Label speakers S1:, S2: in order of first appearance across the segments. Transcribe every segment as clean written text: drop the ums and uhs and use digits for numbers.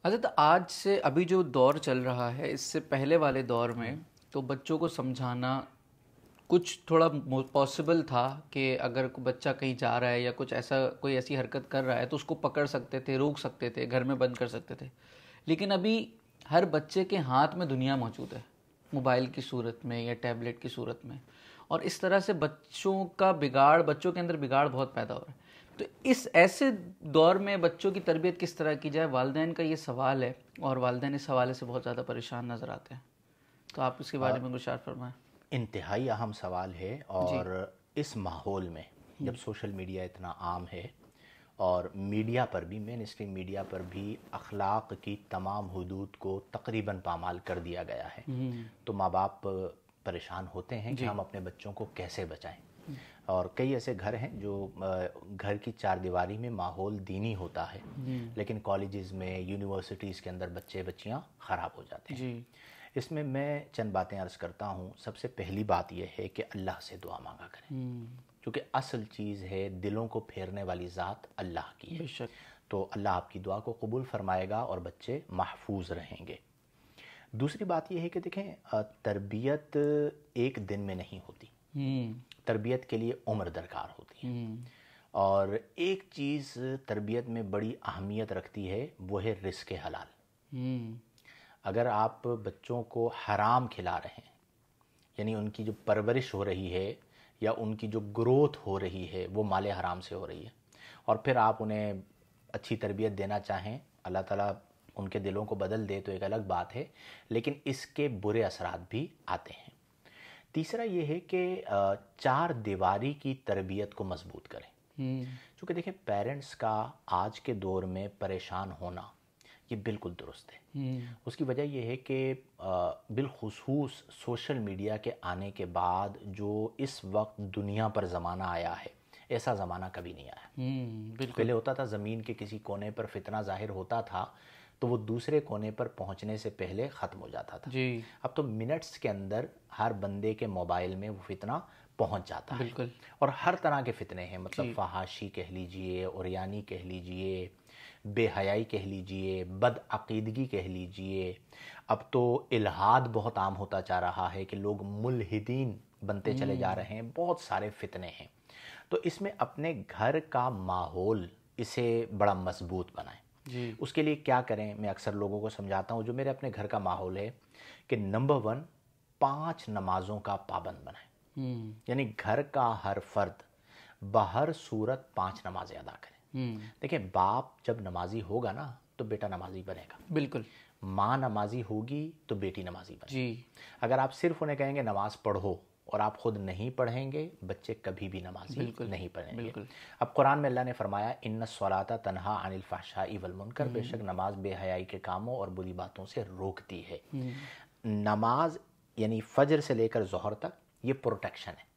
S1: حضرت آج سے ابھی جو دور چل رہا ہے اس سے پہلے والے دور میں تو بچوں کو سمجھانا کچھ تھوڑا پاسبل تھا کہ اگر کوئی بچہ کہیں جا رہا ہے یا کچھ ایسا کوئی ایسی حرکت کر رہا ہے تو اس کو پکڑ سکتے تھے، روک سکتے تھے، گھر میں بند کر سکتے تھے. لیکن ابھی ہر بچے کے ہاتھ میں دنیا موجود ہے، موبائل کی صورت میں یا ٹیبلٹ کی صورت میں، اور اس طرح سے بچوں کے اندر بگاڑ بہت پیدا ہو رہا ہے. تو اس ایسے دور میں بچوں کی تربیت کس طرح کی جائے، والدین کا یہ سوال ہے، اور والدین اس حوالے سے بہت زیادہ پریشان نظر آتے ہیں. تو آپ اس کے بارے میں کچھ فرمائیں.
S2: انتہائی اہم سوال ہے،
S1: جی.
S2: اور اس ماحول میں جب سوشل میڈیا اتنا عام ہے اور میڈیا پر بھی، مین اسٹریم میڈیا پر بھی اخلاق کی تمام حدود کو تقریباً پامال کر دیا گیا ہے، تو ماں باپ پریشان ہوتے ہیں کہ ہم اپنے بچوں کو کیسے بچائیں. اور کئی ایسے گھر ہیں جو گھر کی چار دیواری میں ماحول دینی ہوتا ہے، لیکن کالجز میں، یونیورسٹیز کے اندر بچے بچیاں خراب ہو جاتے ہیں.
S1: جی.
S2: اس میں چند باتیں عرض کرتا ہوں. سب سے پہلی بات یہ ہے کہ اللہ سے دعا مانگا کریں، کیونکہ اصل چیز ہے دلوں کو پھیرنے والی ذات اللہ کی ہے.
S1: بے شک.
S2: تو اللہ آپ کی دعا کو قبول فرمائے گا اور بچے محفوظ رہیں گے. دوسری بات یہ ہے کہ دیکھیں، تربیت ایک دن میں نہیں ہوتی، تربیت کے لیے عمر درکار ہوتی ہے. اور ایک چیز تربیت میں بڑی اہمیت رکھتی ہے، وہ ہے رزق حلال. اگر آپ بچوں کو حرام کھلا رہے ہیں، یعنی ان کی جو پرورش ہو رہی ہے یا ان کی جو گروتھ ہو رہی ہے وہ مال حرام سے ہو رہی ہے، اور پھر آپ انہیں اچھی تربیت دینا چاہیں، اللہ تعالیٰ ان کے دلوں کو بدل دے تو ایک الگ بات ہے، لیکن اس کے برے اثرات بھی آتے ہیں. تیسرا یہ ہے کہ چار دیواری کی تربیت کو مضبوط کریں. چونکہ دیکھیں، پیرنٹس کا آج کے دور میں پریشان ہونا یہ بالکل درست ہے. اس کی وجہ یہ ہے کہ بالخصوص سوشل میڈیا کے آنے کے بعد جو اس وقت دنیا پر زمانہ آیا ہے، ایسا زمانہ کبھی نہیں آیا. پہلے ہوتا تھا زمین کے کسی کونے پر فتنہ ظاہر ہوتا تھا تو وہ دوسرے کونے پر پہنچنے سے پہلے ختم ہو جاتا تھا. اب تو منٹس کے اندر ہر بندے کے موبائل میں وہ فتنہ پہنچ جاتا ہے. اور ہر طرح کے فتنے ہیں، مطلب فحاشی کہہ لیجئے، عریانی کہہ لیجئے، بے حیائی کہہ لیجئے، بد عقیدگی کہہ لیجئے. اب تو الحاد بہت عام ہوتا جا رہا ہے کہ لوگ ملحدین بنتے چلے جا رہے ہیں. بہت سارے فتنے ہیں. تو اس میں اپنے گھر کا ماحول اسے بڑا مضبوط بنائیں. اس کے لیے کیا کریں؟ میں اکثر لوگوں کو سمجھاتا ہوں جو میرے اپنے گھر کا ماحول ہے کہ نمبر 1، 5 نمازوں کا پابند بنائیں. یعنی گھر کا ہر فرد بہر صورت 5 نمازیں ادا کریں. دیکھیں، باپ جب نمازی ہوگا نا تو بیٹا نمازی بنے گا.
S1: بالکل.
S2: ماں نمازی ہوگی تو بیٹی نمازی بنے گی. اگر آپ صرف انہیں کہیں گے نماز پڑھو اور آپ خود نہیں پڑھیں گے، بچے کبھی بھی نمازی نہیں پڑھیں گے. اب قرآن میں اللہ نے فرمایا ان الصلاۃ تنہا عن الفحشاء والمنکر، بے شک نماز بے حیائی کے کاموں اور بری باتوں سے روکتی ہے. نماز یعنی فجر سے لے کر ظہر تک یہ پروٹیکشن ہے.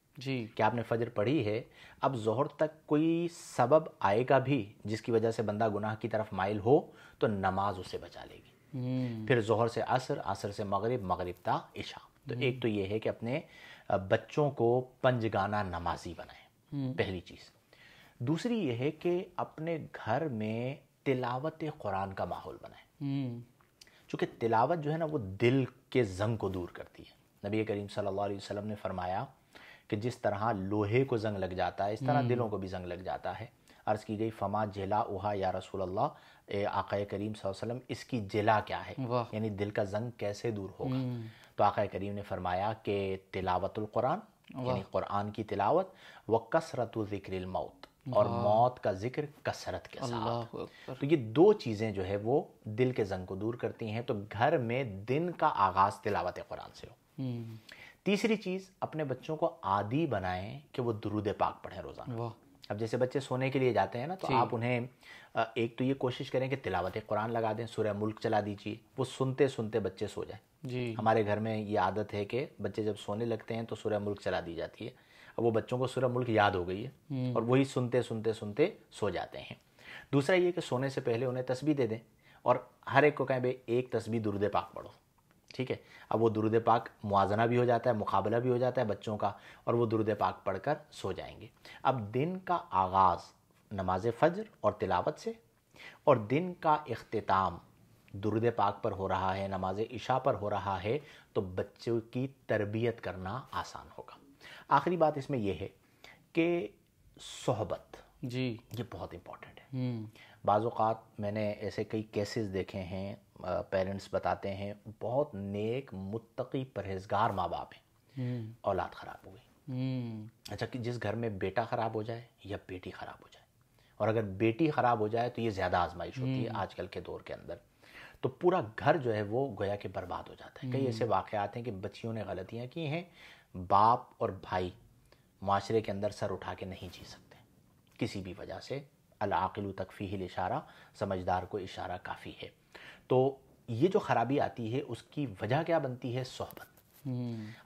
S2: کہ آپ نے فجر پڑھی ہے، اب ظہر تک کوئی سبب آئے گا بھی جس کی وجہ سے بندہ گناہ کی طرف مائل ہو تو نماز اسے بچا لے گی. پھر ظہر سے عصر، عصر سے مغرب، مغرب تا عشاء. تو ایک تو یہ ہے کہ اپنے بچوں کو پنجگانہ نمازی بنائیں، پہلی چیز. دوسری یہ ہے کہ اپنے گھر میں تلاوت قرآن کا ماحول بنائیں. چونکہ تلاوت جو ہے نا وہ دل کے زنگ کو دور کرتی ہے. نبی کریم صلی اللہ علیہ وسلم نے فرمایا کہ جس طرح لوہے کو زنگ لگ جاتا ہے اس طرح دلوں کو بھی زنگ لگ جاتا ہے. عرض کی گئی فما جلا اوہا یا رسول اللہ، آقا کریم صلی اللہ علیہ وسلم اس کی جلا کیا ہے، یعنی دل کا زنگ کیسے دور ہوگا. تو آقا کریم نے فرمایا کہ تلاوت القرآن، یعنی قرآن کی تلاوت، وکثرت ذکر الموت، اور موت کا ذکر کثرت کے ساتھ. تو یہ 2 چیزیں جو ہے وہ دل کے زنگ کو دور کرتی ہیں. تو گھر میں دن کا آغاز تلاوت قرآن سے ہو. تیسری چیز، اپنے بچوں کو عادی بنائیں کہ وہ درود پاک پڑھیں روزانہ. اب جیسے بچے سونے کے لیے جاتے ہیں نا تو آپ انہیں ایک تو یہ کوشش کریں کہ تلاوت قرآن لگا دیں، سورہ ملک چلا دیجیے، وہ سنتے سنتے بچے سو جائیں. ہمارے گھر میں یہ عادت ہے کہ بچے جب سونے لگتے ہیں تو سورہ ملک چلا دی جاتی ہے. اب وہ بچوں کو سورہ ملک یاد ہو گئی ہے اور وہی سنتے سنتے سنتے سو جاتے ہیں. دوسرا یہ کہ سونے سے پہلے انہیں تسبیح دے دیں اور ہر ایک کو کہیں بھئی ایک تسبیح درود پاک پڑھو. ٹھیک ہے، اب وہ درود پاک موازنہ بھی ہو جاتا ہے، مقابلہ بھی ہو جاتا ہے بچوں کا، اور وہ درود پاک پڑھ کر سو جائیں گے. اب دن کا آغاز نماز فجر اور تلاوت سے، اور دن کا اختتام درود پاک پر ہو رہا ہے، نماز عشاء پر ہو رہا ہے، تو بچوں کی تربیت کرنا آسان ہوگا۔ آخری بات اس میں یہ ہے کہ صحبت،
S1: جی
S2: یہ بہت امپورٹنٹ ہے۔ بعض اوقات میں نے ایسے کئی کیسز دیکھے ہیں، پیرنٹس بتاتے ہیں بہت نیک متقی پرہیزگار ماں باپ ہیں، اولاد خراب ہو گئی۔ اچھا، کہ جس گھر میں بیٹا خراب ہو جائے یا بیٹی خراب ہو جائے، اور اگر بیٹی خراب ہو جائے تو یہ زیادہ آزمائش ہوتی ہے آج کل کے دور کے اندر، تو پورا گھر جو ہے وہ گویا کہ برباد ہو جاتا ہے۔ کئی ایسے واقعات ہیں کہ بچیوں نے غلطیاں کی ہیں، باپ اور بھائی معاشرے کے اندر سر اٹھا کے نہیں جی سکتے کسی بھی وجہ سے۔ العاقل تکفیہ الاشارہ، سمجھدار کو اشارہ کافی ہے۔ تو یہ جو خرابی آتی ہے اس کی وجہ کیا بنتی ہے؟ صحبت۔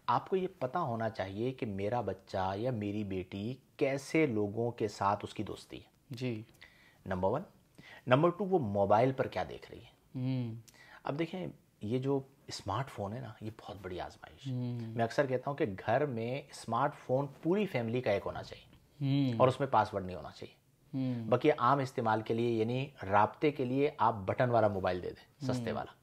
S2: آپ کو یہ پتہ ہونا چاہیے کہ میرا بچہ یا میری بیٹی کیسے لوگوں کے ساتھ اس کی دوستی ہے،
S1: جی،
S2: نمبر 1۔ نمبر 2، وہ موبائل پر کیا دیکھ رہی ہے۔ اب دیکھیں، یہ جو اسمارٹ فون ہے نا، یہ بہت بڑی آزمائش ہے۔ میں اکثر کہتا ہوں کہ گھر میں اسمارٹ فون پوری فیملی کا ایک ہونا چاہیے، اور اس میں پاس ورڈ نہیں ہونا چاہیے۔ باقی عام استعمال کے لیے، یعنی رابطے کے لیے آپ بٹن والا موبائل دے دیں، سستے والا۔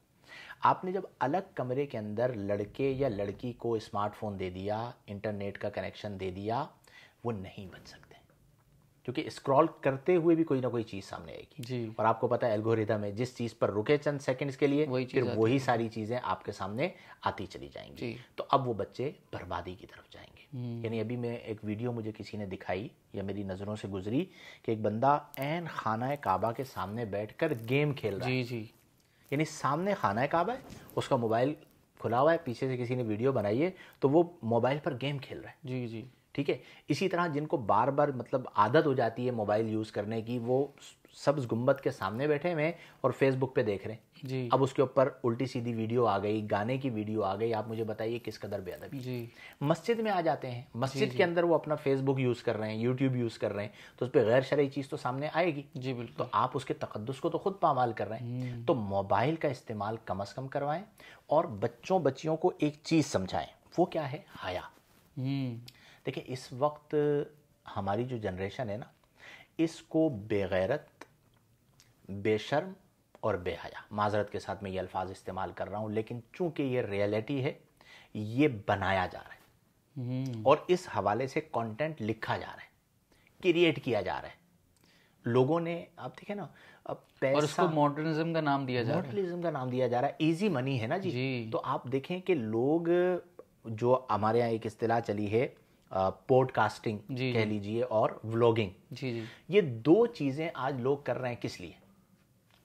S2: آپ نے جب الگ کمرے کے اندر لڑکے یا لڑکی کو اسمارٹ فون دے دیا، انٹرنیٹ کا کنیکشن دے دیا، وہ نہیں بچ سکتے، کیونکہ اسکرول کرتے ہوئے بھی کوئی نہ کوئی چیز سامنے آئے گی۔
S1: جی،
S2: اور آپ کو پتہ ہے الگوریدم ہے، جس چیز پر رکے چند سیکنڈز کے لیے، پھر وہی ساری چیزیں آپ کے سامنے آتی چلی جائیں گی۔ تو اب وہ بچے بربادی کی طرف جائیں گے۔ یعنی ابھی میں ایک ویڈیو مجھے کسی نے دکھائی یا میری نظروں سے گزری کہ ایک بندہ عین خانہ کعبہ کے سامنے بیٹھ کر گیم کھیل رہا ہے۔
S1: جی،
S2: یعنی سامنے خانہ کعبہ ہے، اس کا موبائل کھلا ہوا ہے، پیچھے سے کسی نے ویڈیو بنائی ہے، تو وہ موبائل پر گیم کھیل رہا ہے۔
S1: جی، جی،
S2: ٹھیک ہے۔ اسی طرح جن کو بار بار مطلب عادت ہو جاتی ہے موبائل یوز کرنے کی، وہ سبز گنبد کے سامنے بیٹھے ہوئے ہیں اور فیس بک پہ دیکھ رہے ہیں۔
S1: جی،
S2: اب اس کے اوپر الٹی سیدھی ویڈیو آ گئی، گانے کی ویڈیو آ گئی، آپ مجھے بتائیے کس قدر بے ادبی۔
S1: جی،
S2: مسجد میں آ جاتے ہیں، مسجد کے اندر وہ اپنا فیس بک یوز کر رہے ہیں، یوٹیوب یوز کر رہے ہیں، تو اس پہ غیر شرعی چیز تو سامنے آئے گی۔
S1: جی، بالکل۔
S2: تو آپ اس کے تقدس کو تو خود پامال کر رہے ہیں۔ تو موبائل کا استعمال کم از کم کروائیں، اور بچیوں کو ایک چیز سمجھائیں، وہ کیا ہے؟ حیا۔ دیکھیں، اس وقت ہماری جو جنریشن ہے نا، اس کو بے غیرت، بے شرم اور بے حیا، معذرت کے ساتھ میں یہ الفاظ استعمال کر رہا ہوں، لیکن چونکہ یہ ریئلٹی ہے، یہ بنایا جا رہا ہے، اور اس حوالے سے کانٹینٹ لکھا جا رہا ہے، کریٹ کیا جا رہا ہے۔ لوگوں نے، آپ دیکھیں نا، اب پیسہ،
S1: اور اس کو ماڈرنزم کا نام دیا جا رہا ہے۔
S2: ماڈرنزم کا نام دیا جا رہا ہے، ایزی منی ہے نا جی۔ تو آپ دیکھیں کہ لوگ، جو ہمارے یہاں ایک اصطلاح چلی ہے پوڈ کاسٹنگ کہہ لیجئے، اور ولاگنگ،
S1: جی، جی،
S2: یہ دو چیزیں آج لوگ کر رہے ہیں کس لیے؟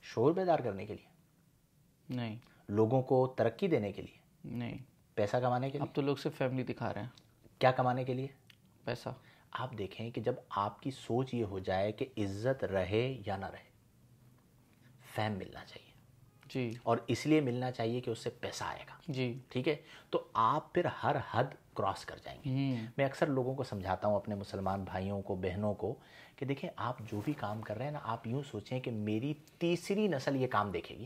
S2: شعور بیدار کرنے کے لیے
S1: نہیں،
S2: لوگوں کو ترقی دینے کے لیے
S1: نہیں،
S2: پیسہ کمانے کے لیے۔
S1: اب تو لوگ صرف فیملی دکھا رہے ہیں۔
S2: کیا کمانے کے لیے؟
S1: پیسہ۔
S2: آپ دیکھیں کہ جب آپ کی سوچ یہ ہو جائے کہ عزت رہے یا نہ رہے، فیم ملنا چاہیے،
S1: جی،
S2: اور اس لیے ملنا چاہیے کہ اس سے پیسہ آئے گا،
S1: جی،
S2: ٹھیک ہے، تو آپ پھر ہر حد کراس کر جائیں گے۔ میں اکثر لوگوں کو سمجھاتا ہوں، اپنے مسلمان بھائیوں کو، بہنوں کو، کہ دیکھیں آپ جو بھی کام کر رہے ہیں نا، آپ یوں سوچیں کہ میری تیسری نسل یہ کام دیکھے گی۔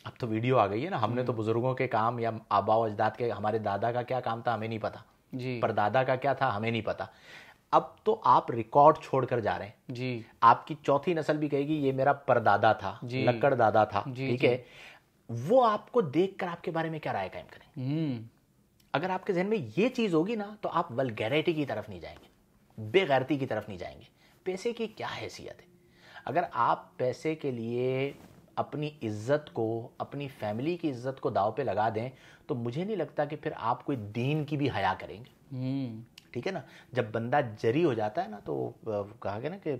S2: اب تو ویڈیو آ گئی ہے نا، ہم نے تو بزرگوں کے کام یا آبا و اجداد کے، ہمارے دادا کا کیا کام تھا ہمیں نہیں پتا،
S1: جی،
S2: پردادا کا کیا تھا ہمیں نہیں پتا، اب تو آپ ریکارڈ چھوڑ کر جا رہے ہیں۔
S1: جی،
S2: آپ کی چوتھی نسل بھی کہے گی یہ میرا پردادا تھا، لکڑ دادا تھا، ٹھیک ہے، وہ آپ کو دیکھ کر آپ کے بارے میں کیا رائے قائم کریں گے؟ اگر آپ کے ذہن میں یہ چیز ہوگی نا، تو آپ ولگیرٹی کی طرف نہیں جائیں گے، بے غیرتی کی طرف نہیں جائیں گے۔ پیسے کی کیا حیثیت ہے؟ اگر آپ پیسے کے لیے اپنی عزت کو، اپنی فیملی کی عزت کو داؤ پہ لگا دیں، تو مجھے نہیں لگتا کہ پھر آپ کوئی دین کی بھی حیا کریں گے۔ ٹھیک ہے نا، جب بندہ جری ہو جاتا ہے نا، تو کہا گیا نا کہ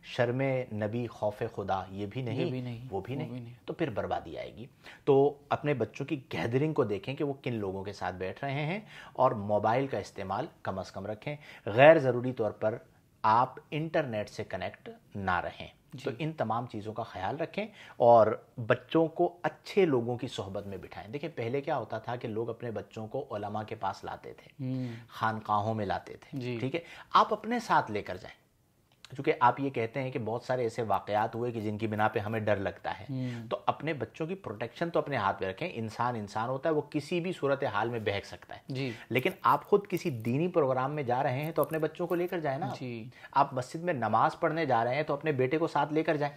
S2: شرم نبی خوف خدا، یہ بھی نہیں وہ بھی نہیں، تو پھر بربادی آئے گی۔ تو اپنے بچوں کی گیدرنگ کو دیکھیں کہ وہ کن لوگوں کے ساتھ بیٹھ رہے ہیں، اور موبائل کا استعمال کم از کم رکھیں، غیر ضروری طور پر آپ انٹرنیٹ سے کنیکٹ نہ رہیں۔ تو ان تمام چیزوں کا خیال رکھیں، اور بچوں کو اچھے لوگوں کی صحبت میں بٹھائیں۔ دیکھیں، پہلے کیا ہوتا تھا کہ لوگ اپنے بچوں کو علماء کے پاس لاتے تھے، خانقاہوں میں لاتے تھے، ٹھیک ہے، آپ اپنے ساتھ لے کر جائیں، چونکہ آپ یہ کہتے ہیں کہ بہت سارے ایسے واقعات ہوئے کہ جن کی بنا پہ ہمیں ڈر لگتا ہے، تو اپنے بچوں کی پروٹیکشن تو اپنے ہاتھ میں رکھیں. انسان ہوتا ہے، وہ کسی بھی صورت حال میں بہک سکتا ہے. لیکن آپ خود کسی دینی پروگرام میں جا رہے ہیں تو اپنے بچوں کو لے کر جائیں نا. آپ مسجد میں نماز پڑھنے جا رہے ہیں تو اپنے بیٹے کو ساتھ لے کر جائیں.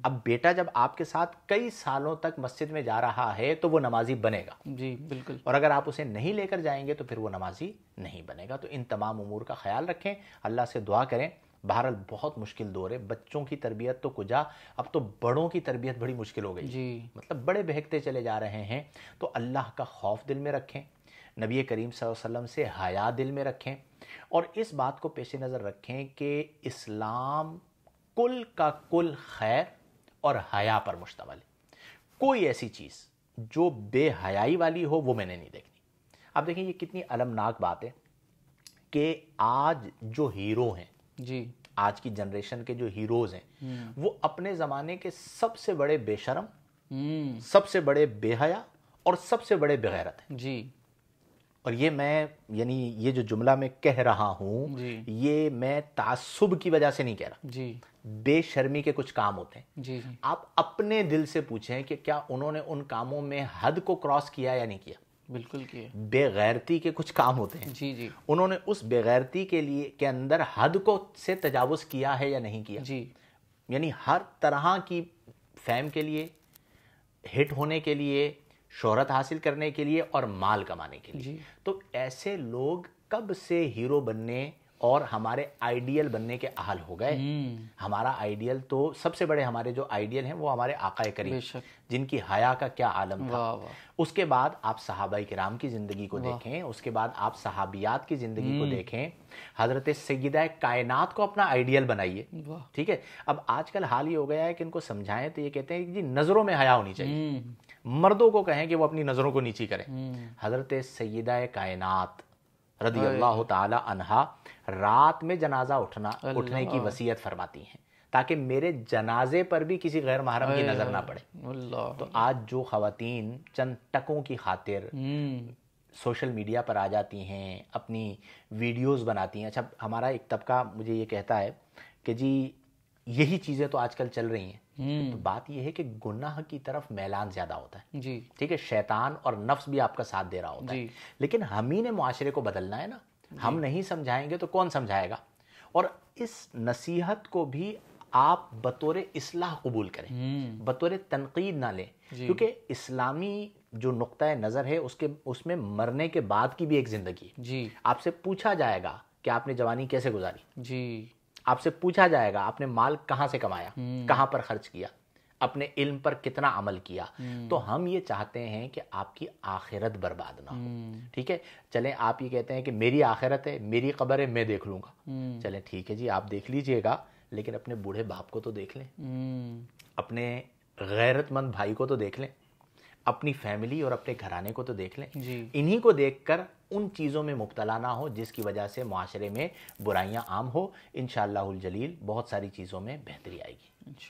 S2: اب بیٹا جب آپ کے ساتھ کئی سالوں تک مسجد میں جا رہا ہے تو وہ نمازی بنے گا.
S1: جی بالکل.
S2: اور اگر آپ اسے نہیں لے کر جائیں گے تو پھر وہ نمازی نہیں بنے گا. تو ان تمام امور کا خیال رکھیں، اللہ سے دعا کریں. بہرحال بہت مشکل دور ہے. بچوں کی تربیت تو کجا، اب تو بڑوں کی تربیت بڑی مشکل ہو گئی. مطلب بڑے بہکتے چلے جا رہے ہیں. تو اللہ کا خوف دل میں رکھیں، نبی کریم صلی اللہ علیہ وسلم سے حیا دل میں رکھیں، اور اس بات کو پیش نظر رکھیں کہ اسلام کل کا کل خیر اور حیا پر مشتمل ہے. کوئی ایسی چیز جو بے حیائی والی ہو وہ میں نے نہیں دیکھنی. آپ دیکھیں یہ کتنی المناک بات ہے کہ آج جو ہیرو ہیں، آج کی جنریشن کے جو ہیروز ہیں، وہ اپنے زمانے کے سب سے بڑے بے شرم، سب سے بڑے بے حیا اور سب سے بڑے بغیرت ہیں. اور یہ میں یعنی یہ جو جملہ میں کہہ رہا ہوں یہ میں تعصب کی وجہ سے نہیں کہہ رہا. بے شرمی کے کچھ کام ہوتے ہیں، آپ اپنے دل سے پوچھیں کہ کیا انہوں نے ان کاموں میں حد کو کراس کیا یا نہیں کیا.
S1: بالکل کیا.
S2: بے غیرتی کے کچھ کام ہوتے ہیں، انہوں نے اس بے غیرتی کے اندر حد کو سے تجاوز کیا ہے یا نہیں کیا. یعنی ہر طرح کی فیم کے لیے، ہٹ ہونے کے لیے، شہرت حاصل کرنے کے لیے اور مال کمانے کے لیے. تو ایسے لوگ کب سے ہیرو بننے اور ہمارے آئیڈیل بننے کے اہل ہو گئے. ہمارا آئیڈیل تو سب سے بڑے ہمارے جو آئیڈیل ہیں وہ ہمارے آقا کریم جن کی حیا کا کیا عالم تھا. اس کے بعد آپ صحابہ کرام کی زندگی کو دیکھیں، اس کے بعد آپ صحابیات کی زندگی کو دیکھیں. حضرت سیدہ کائنات کو اپنا آئیڈیل بنائیے. ٹھیک ہے. اب آج کل حال یہ ہو گیا ہے کہ ان کو سمجھائیں تو یہ کہتے ہیں کہ جی نظروں میں حیا ہونی چاہیے. مردوں کو کہیں کہ وہ اپنی نظروں کو نیچی کریں. حضرت سیدہ کائنات رضی اللہ تعالی عنہا رات میں جنازہ اٹھنے کی وصیت فرماتی ہیں تاکہ میرے جنازے پر بھی کسی غیر محرم کی نظر نہ پڑے. تو آج جو خواتین چند ٹکوں کی خاطر سوشل میڈیا پر آ جاتی ہیں، اپنی ویڈیوز بناتی ہیں. اچھا ہمارا ایک طبقہ مجھے یہ کہتا ہے کہ جی یہی چیزیں تو آج کل چل رہی ہیں. تو بات یہ ہے کہ گناہ کی طرف میلان زیادہ ہوتا ہے. ٹھیک ہے، شیطان اور نفس بھی آپ کا ساتھ دے رہا ہوتا ہے. لیکن ہم ہی نے معاشرے کو بدلنا ہے نا. ہم نہیں سمجھائیں گے تو کون سمجھائے گا. اور اس نصیحت کو بھی آپ بطور اصلاح قبول کریں، بطور تنقید نہ لیں. کیونکہ اسلامی جو نقطۂ نظر ہے اس میں مرنے کے بعد کی بھی ایک زندگی ہے. آپ سے پوچھا جائے گا کہ آپ نے جوانی کیسے گزاری. آپ سے پوچھا جائے گا آپ نے مال کہاں سے کمایا، کہاں پر خرچ کیا، اپنے علم پر کتنا عمل کیا. تو ہم یہ چاہتے ہیں کہ آپ کی آخرت برباد نہ ہو. ٹھیک ہے. چلیں آپ یہ کہتے ہیں کہ میری آخرت ہے، میری قبر ہے، میں دیکھ لوں گا. چلیں ٹھیک ہے جی آپ دیکھ لیجئے گا، لیکن اپنے بوڑھے باپ کو تو دیکھ لیں، اپنے غیرت مند بھائی کو تو دیکھ لیں، اپنی فیملی اور اپنے گھرانے کو تو دیکھ لیں. انہی کو دیکھ کر ان چیزوں میں مبتلا نہ ہو جس کی وجہ سے معاشرے میں برائیاں عام ہو. انشاءاللہ الجلیل بہت ساری چیزوں میں بہتری آئے گی.